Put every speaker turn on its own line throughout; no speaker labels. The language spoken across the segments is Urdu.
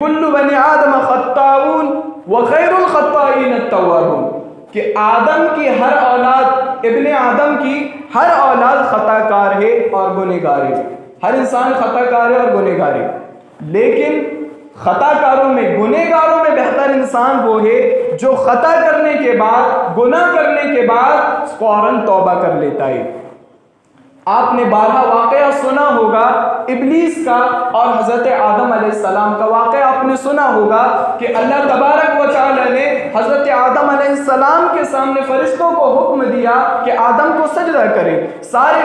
کل بنی آدم خطاؤون وخیر الخطائین التوابون، کہ آدم کی ہر اولاد، ابن آدم کی ہر اولاد خطا کار ہے اور گنہگار ہے. ہر انسان خطا کار ہے اور گنہگار ہے، لیکن خطا کاروں میں، گنہگاروں میں بہتر انسان وہ ہے جو خطا کرنے کے بعد، گناہ کرنے کے بعد فوراً توبہ کر لیتا ہے. آپ نے بارہا واقعہ سنا ہوگا ابلیس کا اور حضرت آدم علیہ السلام کا واقعہ آپ نے سنا ہوگا کہ اللہ تبارک و تعالی نے حضرت آدم علیہ السلام کے سامنے فرشتوں کو حکم دیا کہ آدم کو سجدہ کریں. سارے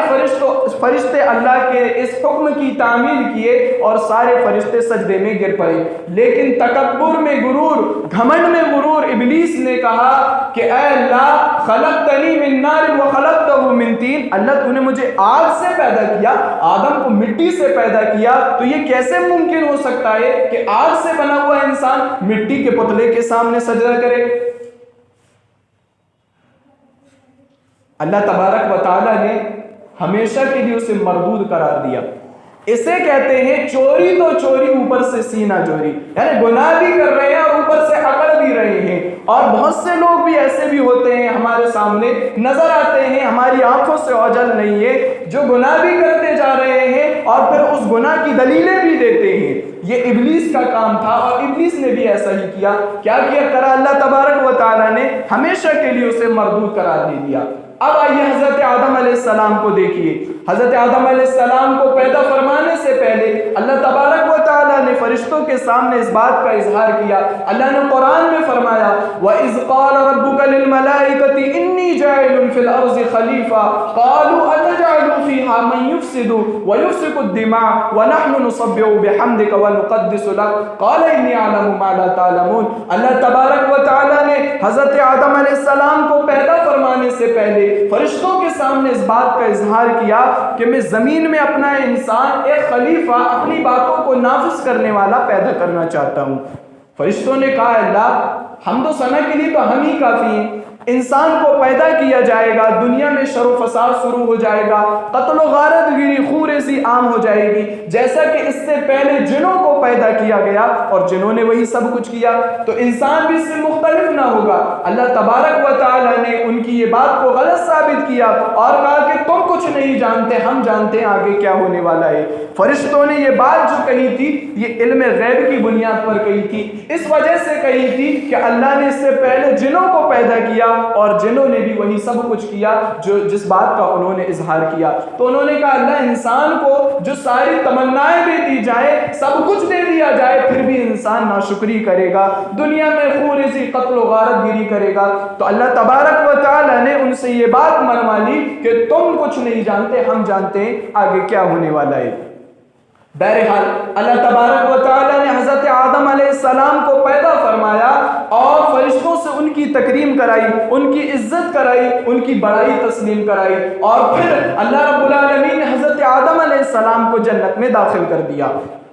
فرشتے اللہ کے اس حکم کی تعمیل کیے اور سارے فرشتے سجدے میں گر پڑے. لیکن تکبر میں غرور، گھمنڈ میں غرور، ابلیس نے کہا کہ اے اللہ، خلقتنی من نار وخلقتہ من طین، اللہ تو نے مجھے آگ سے پیدا کیا، آدم کو مٹی سے پیدا کیا، تو یہ کیسے ممکن ہو سکتا ہے کہ آگ سے بنا ہوا انسان مٹی کے پتلے کے سامنے سجدہ کرے؟ اللہ تبارک و تعالی نے ہمیشہ کے لیے اسے مردود قرار دیا. اسے کہتے ہیں چوری تو چوری اوپر سے سینہ چوری، یعنی گناہ بھی کر رہے ہیں اور اوپر سے اکڑ بھی رہے ہیں. اور بہت سے لوگ بھی ایسے بھی ہوتے ہیں ہمارے سامنے نظر آتے ہیں، ہماری آنکھوں سے اوجھل نہیں ہے، جو گناہ بھی کرتے جا رہے ہیں اور پھر اس گناہ کی دلیلیں بھی دیتے ہیں. یہ ابلیس کا کام تھا اور ابلیس نے بھی ایسا ہی کیا. کیا کیا کرا اللہ تبارک و تعالی نے؟ ہمیشہ کے لیے اسے مردود قرار دے دیا. اب آئیے حضرت آدم علیہ السلام کو دیکھیے. حضرت آدم علیہ السلام کو پیدا فرمانے سے پہلے اللہ تبارک و تعالی نے فرشتوں کے سامنے اس بات کا اظہار کیا. اللہ نے قرآن میں فرمایا وَإِذْ قَالَ رَبُّكَ لِلْمَلَائِكَةِ إِنِّي جَاعِلٌ فِي الْأَرْضِ خَلِيفَةً قَالُوا أَتَجْعَلُ فِيهَا مَن يُفْسِدُ وَيُسْفِكُ الدِّمَاءَ وَنَحْنُ نُسَبِّحُ بِحَمْدِكَ وَنُقَدِّسُ لَكَ قَالَ إِنِّي أَعْلَمُ مَا لَا تَعْلَمُونَ. اللہ تبارک و تعالی نے حضرت آدم علیہ السلام کو پیدا فرمانے سے پہلے فرشتوں کے سامنے اس بات کا اظہار کیا کہ میں زمین میں اپنا انسان، ایک خلیفہ، اپنی باتوں کو نافذ کرنے والا پیدا کرنا چاہتا ہوں. فرشتوں نے کہا اللہ، حمد و ثنا کے لیے تو ہم ہی کافی ہیں. انسان کو پیدا کیا جائے گا، دنیا میں شر و فساد شروع ہو جائے گا، قتل و غارت گیری خوریزی عام ہو جائے گی، جیسا کہ اس سے پہلے جنوں کو پیدا کیا گیا اور جنوں نے وہی سب کچھ کیا، تو انسان بھی اس سے مختلف نہ ہوگا. اللہ تبارک و تعالی نے ان کی یہ بات کو غلط ثابت کیا اور کہا کہ تم کچھ نہیں جانتے، ہم جانتے ہیں آگے کیا ہونے والا ہے. فرشتوں نے یہ بات جو کہی تھی یہ علم غیب کی بنیاد پر کہی تھی، اس وجہ سے کہی تھی کہ اللہ نے اس سے پہلے جنوں کو پیدا کیا اور جنوں نے بھی وہی سب کچھ کیا جس بات کا انہوں نے اظہار کیا. تو انہوں نے کہا اللہ، انسان کو جو ساری تمنائیں بھی دی جائے، سب کچھ دے دیا جائے، پھر بھی انسان ناشکری کرے گا، دنیا میں خوریزی، قتل و غارت گیری کرے گا. تو اللہ تبارک و تعالی نے ان سے یہ بات منوا لی کہ تم کچھ نہیں جانتے، ہم جانتے ہیں آگے کیا ہونے والا ہے. بہرحال اللہ تبارک و تعالی نے حضرت آدم علیہ السلام کو پیدا فرمایا اور فرشتوں سے ان کی تکریم کرائی، ان کی عزت کرائی، ان کی بڑائی تسلیم کرائی، اور پھر اللہ رب العالمین نے حضرت آدم علیہ السلام کو جنت میں داخل کر دیا.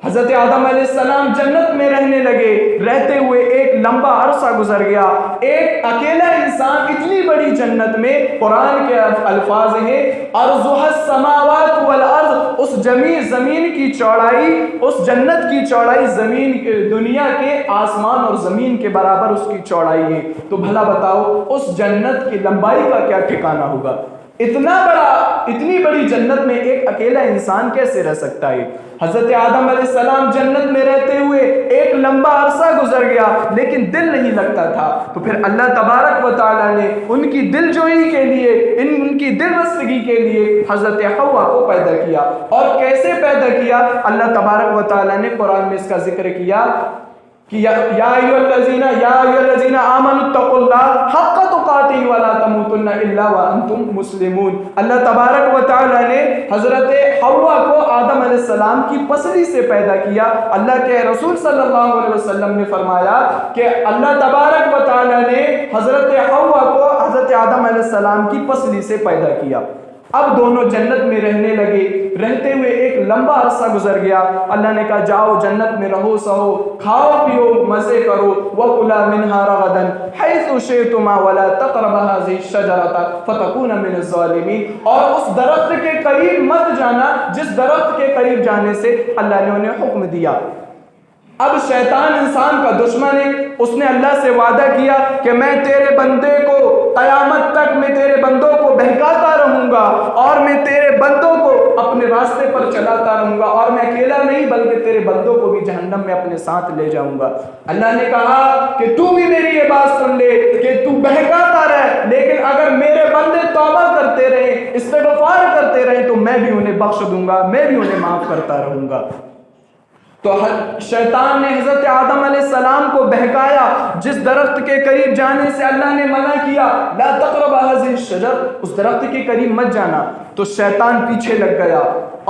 حضرت آدم علیہ السلام جنت میں رہنے لگے. رہتے ہوئے ایک لمبا عرصہ گزر گیا. ایک اکیلا انسان اتنی بڑی جنت میں، قرآن کے الفاظ ہیں ارضها السماوات والارض، اس زمین کی چوڑائی، اس جنت کی چوڑائی زمین دنیا کے آسمان اور زمین کے برابر اس کی چوڑائی ہے. تو بھلا بتاؤ اس جنت کی لمبائی کا کیا ٹھکانہ ہوگا؟ اتنی بڑی جنت میں ایک اکیلا انسان کیسے رہ سکتا ہے؟ حضرت آدم علیہ السلام جنت میں رہتے ہوئے ایک لمبا عرصہ گزر گیا لیکن دل نہیں لگتا تھا. تو پھر اللہ تبارک و تعالی نے ان کی دل جوئی کے لیے، ان کی دل بستگی کے لیے حضرت حوا کو پیدا کیا. اور کیسے پیدا کیا؟ اللہ تبارک و تعالی نے قرآن میں اس کا ذکر کیا کہ یا ایھا الذین آمنوا اتقوا اللہ حق تقاتہ ولا تموتن الا وانتم مسلمون. اللہ تبارک و تعالی نے حضرت حوا کو آدم علیہ السلام کی پسلی سے پیدا کیا. اللہ کے رسول صلی اللہ علیہ وسلم نے فرمایا کہ اللہ تبارک و تعالی نے حضرت حوا کو حضرت آدم علیہ السلام کی پسلی سے پیدا کیا. اب دونوں جنت میں رہنے لگے. رہتے ہوئے ایک لمبا عرصہ گزر گیا. اللہ نے کہا جاؤ جنت میں رہو سہو، کھاؤ پیو، مزے کرو. وَكُلَا مِنْهَا رَغَدًا حَيْثُ شِئْتُمَا وَلَا تَقْرَبَا هَٰذِهِ الشَّجَرَةَ فَتَكُونَ مِنَ الظَّالِمِينَ. اور اس درخت کے قریب مت جانا جس درخت کے قریب جانے سے اللہ نے انہیں حکم دیا. اب شیطان انسان کا دشمن ہے، اس نے اللہ سے وعدہ کیا کہ میں تیرے بندے کو قیامت تک میں تیرے بندوں کو بہکاتا رہوں گا اور میں تیرے بندوں کو اپنے راستے پر چلاتا رہوں گا، اور میں اکیلا نہیں بلکہ تیرے بندوں کو بھی جہنم میں اپنے ساتھ لے جاؤں گا۔ اللہ نے کہا کہ تو بھی میری یہ بات سن لے کہ تو بہکاتا رہ، لیکن اگر میرے بندے توبہ کرتے رہے، استغفار کرتے رہے تو میں بھی انہیں بخش دوں گا، میں بھی انہیں معاف کرتا رہوں گا۔ تو شیطان نے حضرت آدم علیہ السلام کو بہکایا، جس درخت کے قریب جانے سے اللہ نے منع کیا، لا تقرب هذه الشجر، اس درخت کے قریب مت جانا، تو شیطان پیچھے لگ گیا،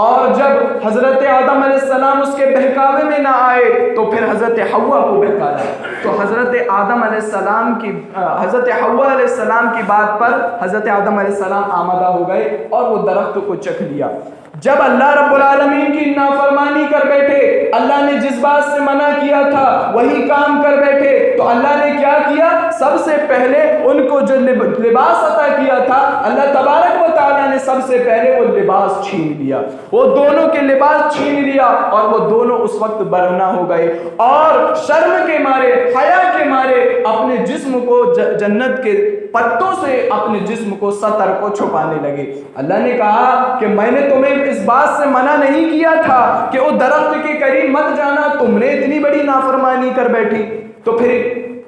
اور جب حضرت آدم علیہ السلام اس کے بہکاوے میں نہ آئے تو پھر حضرت حوا کو بہکایا۔ تو حضرت آدم علیہ السلام کی حضرت حوا علیہ السلام کی بات پر حضرت آدم علیہ السلام آمادہ ہو گئے اور وہ درخت کو چکھ لیا۔ جب اللہ رب العالمین کی نافرمانی کر بیٹھے، اللہ نے جس بات سے منع کیا تھا وہی کام کر بیٹھے، تو اللہ نے کیا کیا؟ سب سے پہلے ان کو جو لباس عطا کیا تھا، اللہ تبارک و تعالیٰ نے سب سے پہلے وہ لباس چھین لیا، وہ دونوں کے لباس چھین لیا، اور وہ دونوں اس وقت برہنہ ہو گئے، اور شرم کے مارے، حیا کے مارے اپنے جسم کو جنت کے پتوں سے اپنے جسم کو سطر کو چھپانے لگے۔ اللہ نے کہا کہ میں نے تمہیں اس بات سے منع نہیں کیا تھا کہ وہ درخت کے قریب مت جانا، تم نے اتنی بڑی نافرمانی کر بیٹھی۔ تو پھر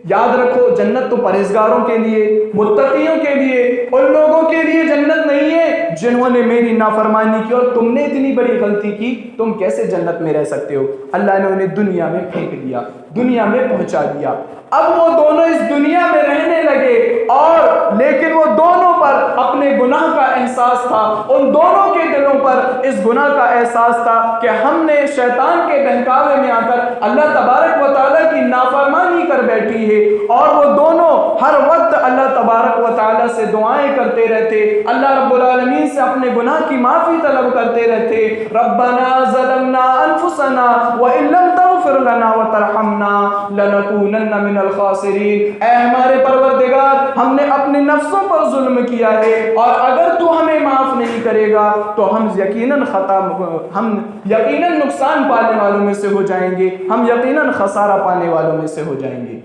یاد رکھو، جنت تو پرہیزگاروں کے لیے، متقیوں کے لیے، ان لوگوں کے لیے جنت نہیں ہے جنہوں نے میری نافرمانی کی، اور تم نے اتنی بڑی غلطی کی، تم کیسے جنت میں رہ سکتے ہو؟ اللہ نے انہیں دنیا میں پھینک دیا، دنیا میں پہنچا دیا۔ اب وہ دونوں اس دنیا میں رہنے لگے، اور لیکن وہ دونوں پر اپنے گناہ کا احساس تھا، ان دونوں کے دلوں پر اس گناہ کا احساس تھا کہ ہم نے شیطان کے بہکاوے میں آ کر اللہ تبارک و تعالیٰ کی نافرمانی کر بیٹھی ہے، اور وہ دونوں ہر وقت اللہ تبارک و تعالیٰ سے دعائیں کرتے رہتے، اللہ رب العالمین سے اپنے گناہ کی معافی طلب کرتے رہتے۔ ربنا ظلمنا انفسنا وان لم تغفر لنا وترحمنا لنکونن من الخاسرین، اے ہمارے پروردگار، ہم نے اپنے نفسوں پر ظلم کیا ہے، اور اگر تو ہمیں معاف نہیں کرے گا تو ہم یقیناً نقصان پانے والوں میں سے ہو جائیں گے، ہم یقیناً خسارہ پانے والوں میں سے ہو جائیں گے۔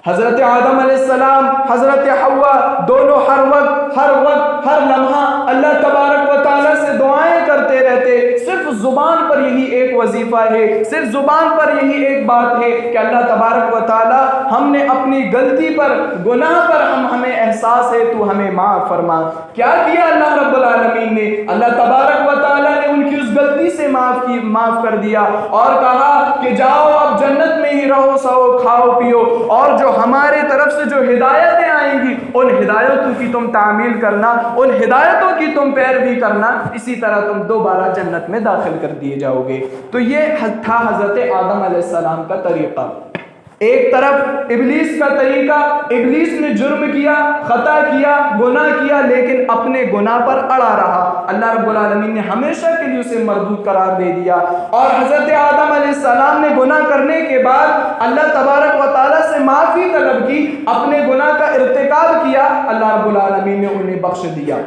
حضرت آدم علیہ السلام، حضرت حوا، دونوں ہر وقت ہر لمحہ اللہ تبارک و تعالیٰ سے دعائیں کرتے رہتے۔ صرف زبان پر یہی ایک وظیفہ ہے، صرف زبان پر یہی ایک بات ہے کہ اللہ تبارک و تعالیٰ، ہم نے اپنی غلطی پر، گناہ پر ہمیں احساس ہے، تو ہمیں معاف فرما۔ کیا کیا اللہ رب العالمین نے؟ اللہ تبارک و تعالیٰ نے ان کی اس غلطی سے معاف کر دیا، اور کہا کہ جاؤ اب جنت میں ہی رہو، سو کھاؤ پیو، اور جو ہمارے طرف سے جو ہدایتیں آئیں گی ان ہدایتوں کی تم تعمیل کرنا، ان ہدایتوں کی تم پیروی کرنا، اسی طرح تم دوبارہ جنت میں داخل کر دیے جاؤ گے۔ تو یہ تھا حضرت آدم علیہ السلام کا طریقہ۔ ایک طرف ابلیس کا طریقہ، ابلیس نے جرم کیا، خطا کیا، گناہ کیا، لیکن اپنے گناہ پر اڑا رہا، اللہ رب العالمین نے ہمیشہ کے لیے اسے مردود قرار دے دیا، اور حضرت آدم علیہ السلام نے گناہ کرنے کے بعد اللہ تبارک و تعالیٰ سے معافی طلب کی، اپنے گناہ کا ارتکاب کیا، اللہ رب العالمین نے انہیں بخش دیا۔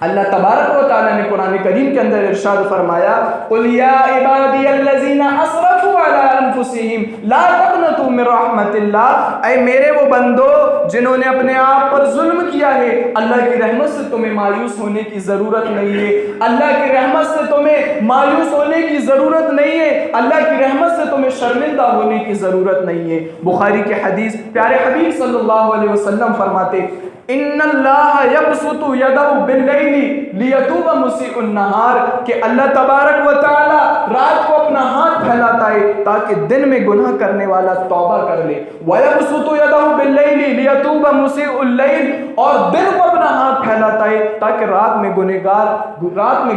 اللہ تبارک و تعالیٰ نے قرآن کریم کے اندر ارشاد فرمایا، قُلْ يَا عِبَادِيَ الَّذِينَ أَسْرَفُوا عَلَىٰ أَنفُسِهِمْ لَا تَقْنَطُوا مِن رَحْمَتِ اللَّهِ، اے میرے وہ بندو جنہوں نے اپنے آپ پر ظلم کیا ہے، اللہ کی رحمت سے تمہیں مایوس ہونے کی ضرورت نہیں ہے، اللہ کی رحمت سے تمہیں مایوس ہونے کی ضرورت نہیں ہے، اللہ کی رحمت سے تمہیں شرمندہ ہونے کی ضرورت نہیں ہے۔ بخاری کی حدیث، پیارے حبیب صلی اللہ علیہ وسلم فرماتے، ان اللہ یبسط یدہ باللیل لیتوب مسیء النہار، کہ اللہ تبارک و تعالی رات کو اپنا ہاتھ پھیلاتا ہے تاکہ دن میں گناہ کرنے والا توبہ کر لے، ویبسط یدہ باللیل لیتوب مسیء اللیل، اور دن کو اپنا ہاتھ پھیلاتا ہے تاکہ رات میں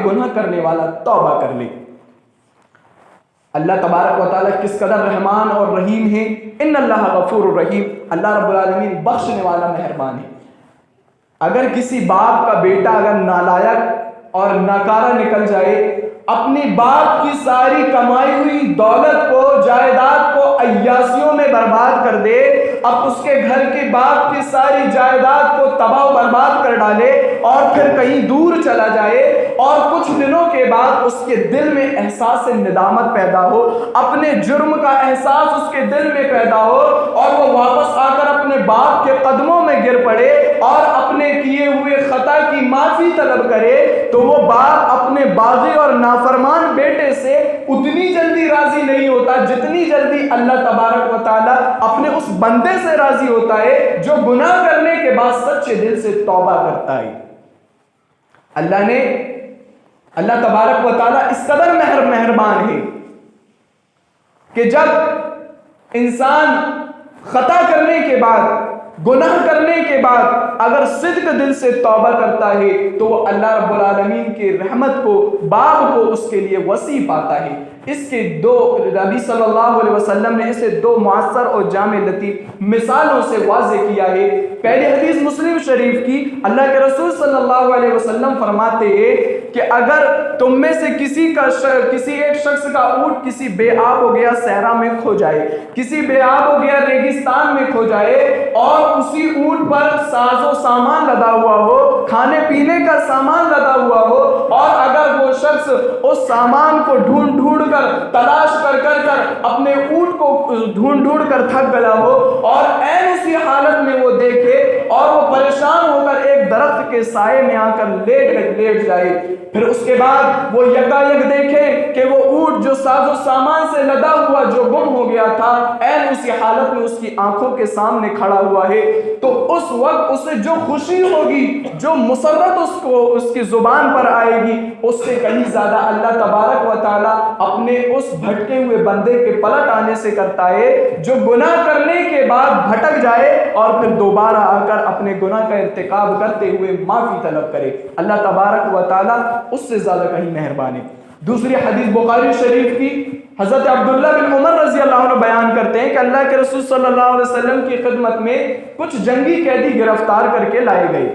گناہ کرنے والا توبہ کر لے۔ اللہ تبارک و تعالیٰ کس قدر رحمان اور رحیم ہے، ان اللہ غفور الرحیم، اللہ رب العالمین بخشنے والا مہربان ہے۔ اگر کسی باپ کا بیٹا اگر نالائق اور ناکارہ نکل جائے، اپنی باپ کی ساری کمائی ہوئی دولت کو، جائیداد کو عیاشیوں میں برباد کر دے، اب اس کے گھر کے باپ کے ساری جائیداد کو تباہ و برباد کر ڈالے اور پھر کہیں دور چلا جائے اور کچھ دنوں کے بعد اس کے دل میں احساس ندامت پیدا ہو، اپنے جرم کا احساس اس کے دل میں پیدا ہو اور وہ واپس آ کر اپنے باپ کے قدموں میں گر پڑے اور اپنے کیے ہوئے خطا کی معافی طلب کرے، تو وہ باپ اپنے باغی اور نافرمان بیٹے سے اتنی جلدی راضی نہیں ہوتا جتنی جلدی اللہ تبارک و تعالیٰ اپنے اس بندے سے راضی ہوتا ہے جو گناہ کرنے کے بعد سچے دل سے توبہ کرتا ہے۔ اللہ تبارک و تعالیٰ اس قدر مہربان ہے کہ جب انسان خطا کرنے کے بعد، گناہ کرنے کے بعد اگر صدق دل سے توبہ کرتا ہے تو وہ اللہ رب العالمین کی رحمت کو، باب کو اس کے لیے وسیع پاتا ہے۔ اس کے دو، نبی صلی اللہ علیہ وسلم نے اسے دو مؤثر اور جامع لطیف مثالوں سے واضح کیا ہے۔ پہلی حدیث مسلم شریف کی، اللہ کے رسول صلی اللہ علیہ وسلم فرماتے ہیں کہ اگر تم میں سے کسی ایک شخص کا اونٹ کسی بے آب ہو گیا صحرا میں کھو جائے، کسی بے آب ہو گیا ریگستان میں کھو جائے اور اسی اونٹ پر ساز و سامان لدا ہوا ہو، کھانے پینے کا سامان لدا ہوا ہو، اور اگر وہ شخص اس سامان کو ڈھونڈ کر تلاش کر اپنے اونٹ کو ڈھونڈ کر تھک گیا ہو اور عین اسی حالت میں وہ دیکھے اور وہ پریشان ہو کر ایک درخت کے سائے میں آ کر لیٹ جائے، پھر اس کے بعد وہ یکایک دیکھے کہ وہ اونٹ جو ساز و سامان سے لدا ہوا جو گم ہو گیا تھا عین اسی حالت میں اس کی آنکھوں کے سامنے کھڑا ہوا ہے، تو اس وقت اسے جو خوشی ہوگی، جو مسرت اس کی زبان پر آئے گی، اس سے کہیں زیادہ اللہ تبارک و تعالیٰ اپنے اس بھٹکے ہوئے بندے کے پلٹ آنے سے کرتا ہے جو گناہ کرنے کے بعد بھٹک جائے اور پھر دوبارہ آ کر اپنے گناہ کا ارتکاب کرتے ہوئے معافی طلب کرے۔ اللہ تبارک و تعالیٰ اس سے زیادہ کہیں مہربان ہے۔ دوسری حدیث بخاری شریف کی، حضرت عبداللہ بن عمر رضی اللہ عنہ بیان کرتے ہیں کہ اللہ کے رسول صلی اللہ علیہ وسلم کی خدمت میں کچھ جنگی قیدی گرفتار کر کے لائے گئے۔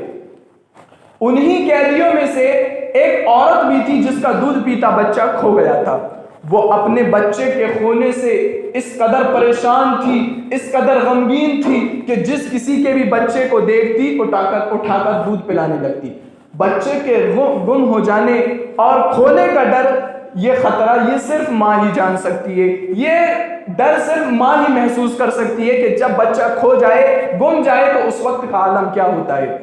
انہی قیدیوں میں سے ایک عورت بھی تھی جس کا دودھ پیتا بچہ کھو گیا تھا۔ وہ اپنے بچے کے کھونے سے اس قدر پریشان تھی، اس قدر غمگین تھی کہ جس کسی کے بھی بچے کو دیکھتی اٹھا کر دودھ پلانے لگتی۔ بچے کے گم ہو جانے اور کھونے کا ڈر، یہ خطرہ یہ صرف ماں ہی جان سکتی ہے، یہ ڈر صرف ماں ہی محسوس کر سکتی ہے کہ جب بچہ کھو جائے، گم جائے تو اس وقت کا عالم کیا ہوتا ہے۔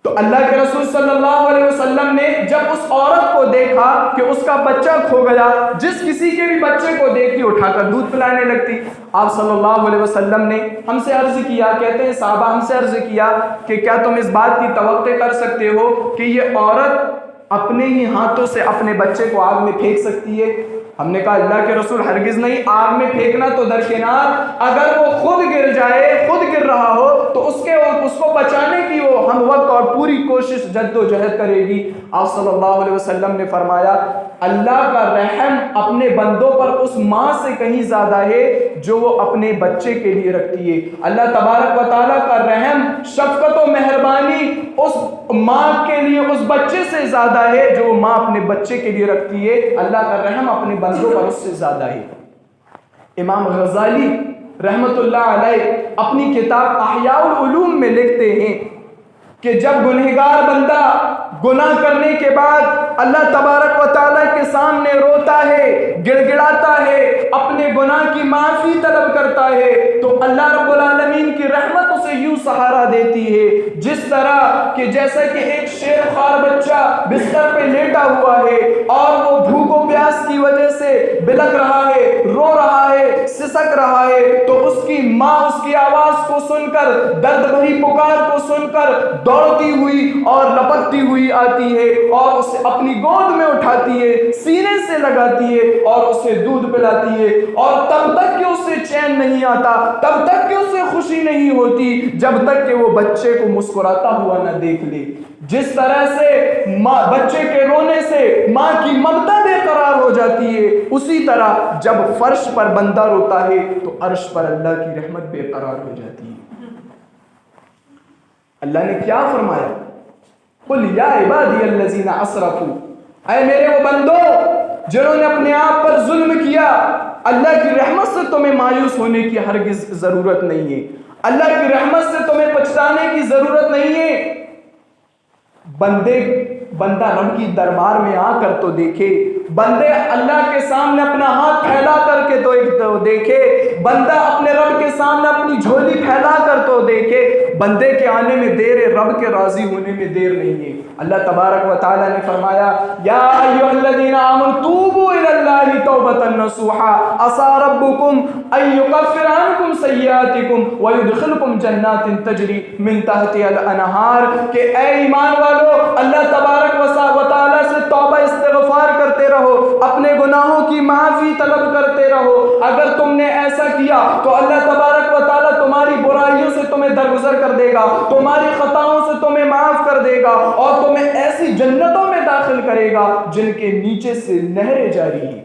تو اللہ کے رسول صلی اللہ علیہ وسلم نے جب اس عورت کو دیکھا کہ اس کا بچہ کھو گیا، جس کسی کے بھی بچے کو دیکھتی اٹھا کر دودھ پلانے لگتی، آپ صلی اللہ علیہ وسلم نے ہم سے عرض کیا، کہتے ہیں صحابہ ہم سے عرض کیا کہ کیا تم اس بات کی توقع کر سکتے ہو کہ یہ عورت اپنے ہی ہاتھوں سے اپنے بچے کو آگ میں پھینک سکتی ہے؟ ہم نے کہا اللہ کے رسول ہرگز نہیں، آگ میں پھینکنا تو درکنار، اگر وہ خود گر جائے، خود گر رہا ہو تو اس کو بچانے کی وہ ہم وقت اور پوری کوشش جد و جہد کرے گی۔ آپ صلی اللہ علیہ وسلم نے فرمایا اللہ کا رحم اپنے بندوں پر اس ماں سے کہیں زیادہ ہے جو وہ اپنے بچے کے لیے رکھتی ہے۔ اللہ تبارک و تعالیٰ کا رحم، شفقت و مہربانی اس ماں کے لیے اس بچے سے زیادہ ہے جو وہ ماں اپنے بچے کے لیے رکھتی ہے۔ اللہ کا رحم اپنے بندوں پر اس سے زیادہ ہے۔ امام غزالی رحمت اللہ علیہ اپنی کتاب احیاء العلوم میں لکھتے ہیں کہ جب گنہگار بندہ گناہ کرنے کے بعد اللہ تبارک و تعالیٰ کے سامنے روتا ہے، گڑ گڑاتا ہے، اپنے گناہ کی معافی طلب کرتا ہے تو اللہ رب العالمین کی رحمت اسے یوں سہارا دیتی ہے جس طرح کہ جیسا کہ ایک شیر خوار بچہ بستر پہ لیٹا ہوا ہے اور وہ بھوک و پیاس کی وجہ سے بلک رہا ہے، رو رہا ہے، سسک رہا ہے، تو اس کی ماں اس کی آواز کو سن کر، درد بھری پکار کو سن کر دوڑتی ہوئی اور لپکتی ہوئی آتی ہے اور اسے اپنی گود میں اٹھاتی ہے، سینے سے لگاتی ہے اور اسے دودھ پلاتی ہے، اور تب تک کہ اسے چین نہیں آتا، تب تک کہ اسے خوشی نہیں ہوتی جب تک کہ وہ بچے کو مسکراتا ہوا نہ دیکھ لے۔ جس طرح سے بچے کے رونے سے ماں کی ممتا بے قرار ہو جاتی ہے، اسی طرح جب فرش پر بندہ روتا ہے تو عرش پر اللہ کی رحمت بے قرار ہو جاتی ہے۔ اللہ نے کیا فرمایا؟ قل یا عبادی الذین اسرفوا، اے میرے وہ بندو جنہوں نے اپنے آپ پر ظلم کیا، اللہ کی رحمت سے تمہیں مایوس ہونے کی ہرگز ضرورت نہیں ہے، اللہ کی رحمت سے تمہیں پچھتانے کی ضرورت نہیں ہے۔ بندہ رب کی دربار میں آ کر تو دیکھے، بندے اللہ کے سامنے اپنا ہاتھ پھیلا کر کے تو دیکھے، بندہ اپنے رب کے سامنے اپنی جھولی پھیلا کر تو دیکھے۔ بندے کے آنے میں دیر ہے، رب کے راضی ہونے میں دیر نہیں ہے۔ اللہ تبارک و تعالی نے فرمایا یا ایھا الذین آمنوا توبوا الی اللہ توبۃ نصوحا عسى ربکم ان یکفر عنکم سیئاتکم ویدخلکم جنات تجری من تحتها الانہار، کہ اے ایمان والو اللہ تبارک و تعالی سے توبہ استغفار کرتے رہو، اپنے گناہوں کی معافی طلب کرتے رہو۔ اگر تم نے ایسا کیا تو اللہ تبارک و تعالی تمہاری برائیوں سے تمہیں درگزر کر دے گا، تمہاری خطاؤں سے تمہیں معاف کر دے گا، اور تمہیں ایسی جنتوں میں داخل کرے گا جن کے نیچے سے نہریں جاری ہیں۔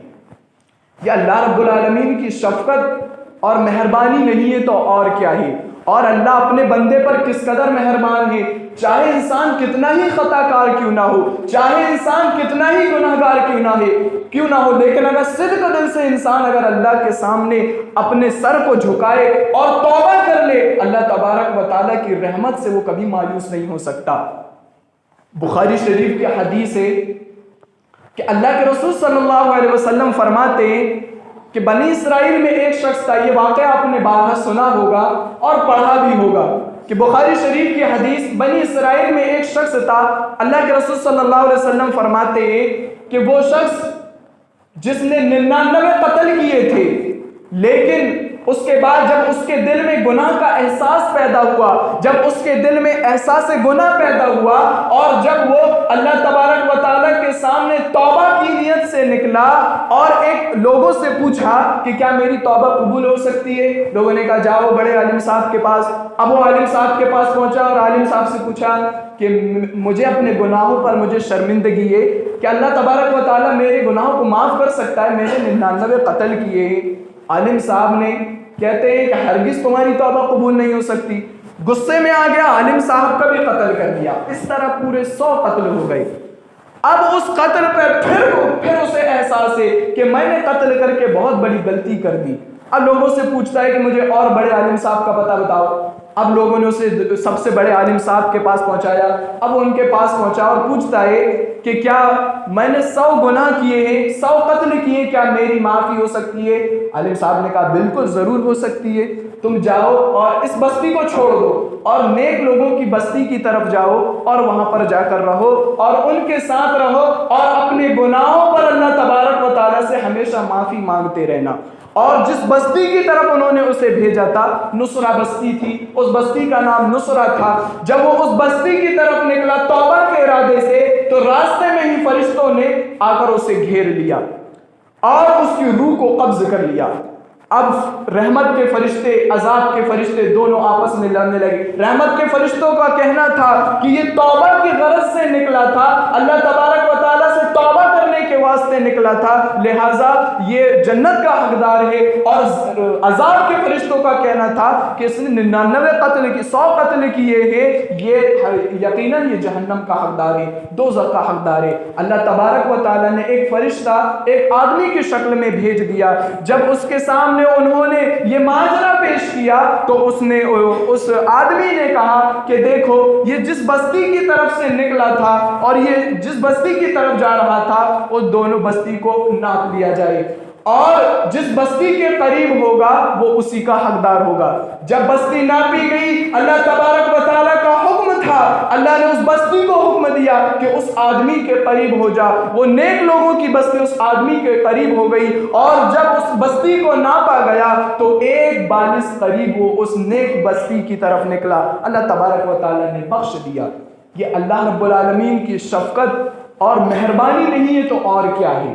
یہ اللہ رب العالمین کی شفقت اور مہربانی نہیں ہے تو اور کیا ہے؟ اور اللہ اپنے بندے پر کس قدر مہربان ہے، چاہے انسان کتنا ہی خطا کار کیوں نہ ہو، چاہے انسان کتنا ہی گناہگار کیوں نہ ہو، لیکن اگر صدق دل سے انسان اگر اللہ کے سامنے اپنے سر کو جھکائے اور توبہ کر لے، اللہ تبارک و تعالیٰ کی رحمت سے وہ کبھی مایوس نہیں ہو سکتا۔ بخاری شریف کی حدیث ہے کہ اللہ کے رسول صلی اللہ علیہ وسلم فرماتے ہیں کہ بنی اسرائیل میں ایک شخص تھا، یہ واقعہ آپ نے بارہا سنا ہوگا اور پڑھا بھی ہوگا، کہ بخاری شریف کی حدیث، بنی اسرائیل میں ایک شخص تھا، اللہ کے رسول صلی اللہ علیہ وسلم فرماتے ہیں کہ وہ شخص جس نے 99 قتل کیے تھے، لیکن اس کے بعد جب اس کے دل میں گناہ کا احساس پیدا ہوا، جب اس کے دل میں احساس گناہ پیدا ہوا، اور جب وہ اللہ تبارک و تعالیٰ کے سامنے توبہ کی نیت سے نکلا اور ایک لوگوں سے پوچھا کہ کیا میری توبہ قبول ہو سکتی ہے، لوگوں نے کہا جاؤ بڑے عالم صاحب کے پاس۔ اب وہ عالم صاحب کے پاس پہنچا اور عالم صاحب سے پوچھا کہ مجھے اپنے گناہوں پر مجھے شرمندگی ہے کہ اللہ تبارک و تعالیٰ میرے گناہوں کو معاف کر سکتا ہے، میں نے 99 قتل کیے ہیں۔ عالم صاحب نے کہتے ہیں کہ ہرگز تمہاری توبہ قبول نہیں ہو سکتی۔ غصے میں آ گیا، عالم صاحب کا بھی قتل کر دیا، اس طرح پورے 100 قتل ہو گئے۔ اب اس قتل پر پھر اسے احساس ہے کہ میں نے قتل کر کے بہت بڑی غلطی کر دی۔ اب لوگوں سے پوچھتا ہے کہ مجھے اور بڑے عالم صاحب کا پتہ بتاؤ۔ اب لوگوں نے اسے سب سے بڑے عالم صاحب کے پاس پہنچایا۔ اب وہ ان کے پاس پہنچا اور پوچھتا ہے کہ کیا میں نے 100 گناہ کیے ہیں، 100 قتل کیے، کیا میری معافی ہو سکتی ہے؟ عالم صاحب نے کہا بالکل ضرور ہو سکتی ہے، تم جاؤ اور اس بستی کو چھوڑ دو اور نیک لوگوں کی بستی کی طرف جاؤ اور وہاں پر جا کر رہو اور ان کے ساتھ رہو اور اپنے گناہوں پر اللہ تبارک و تعالیٰ سے ہمیشہ معافی مانگتے رہنا۔ اور جس بستی کی طرف انہوں نے اسے بھیجا تھا، نصرہ بستی تھی، اس بستی کا نام نصرہ تھا۔ جب وہ اس بستی کی طرف نکلا توبہ کے ارادے سے، تو راستے میں ہی فرشتوں نے آ کر اسے گھیر لیا اور اس کی روح کو قبض کر لیا۔ اب رحمت کے فرشتے، عذاب کے فرشتے دونوں آپس میں لڑنے لگے۔ رحمت کے فرشتوں کا کہنا تھا کہ یہ توبہ کی غرض سے نکلا تھا، اللہ تبارک و تعالیٰ سے توبہ کرنے کے واسطے نکلا تھا، لہٰذا یہ جنت کا حقدار ہے۔ اور عذاب کے فرشتوں کا کہنا تھا کہ اس نے 99 قتل کی 100 قتل کیے ہیں، یہ یقیناً یہ جہنم کا حقدار ہے، دوزخ کا حقدار ہے۔ اللہ تبارک و تعالیٰ نے ایک فرشتہ ایک آدمی کی شکل میں بھیج دیا۔ جب اس کے سامنے انہوں نے یہ ماجرا پیش کیا تو اس آدمی نے کہا کہ دیکھو یہ جس بستی کی طرف سے نکلا تھا اور یہ جس بستی کی طرف جا رہا تھا، وہ دونوں بستی کو ناپ لیا جائے، اور جس بستی کے قریب ہوگا وہ اسی کا حقدار ہوگا۔ جب بستی ناپی گئی، اللہ تبارک و تعالیٰ کا حکم تھا، اللہ نے اس بستی کو حکم دیا کہ اس آدمی کے قریب ہو جا۔ وہ نیک لوگوں کی بستی اس آدمی کے قریب ہو گئی، اور جب اس بستی کو ناپا گیا تو 1 بالش قریب وہ اس نیک بستی کی طرف نکلا۔ اللہ تبارک و تعالیٰ نے بخش دیا۔ یہ اللہ رب العالمین کی شفقت اور مہربانی نہیں ہے تو اور کیا ہے؟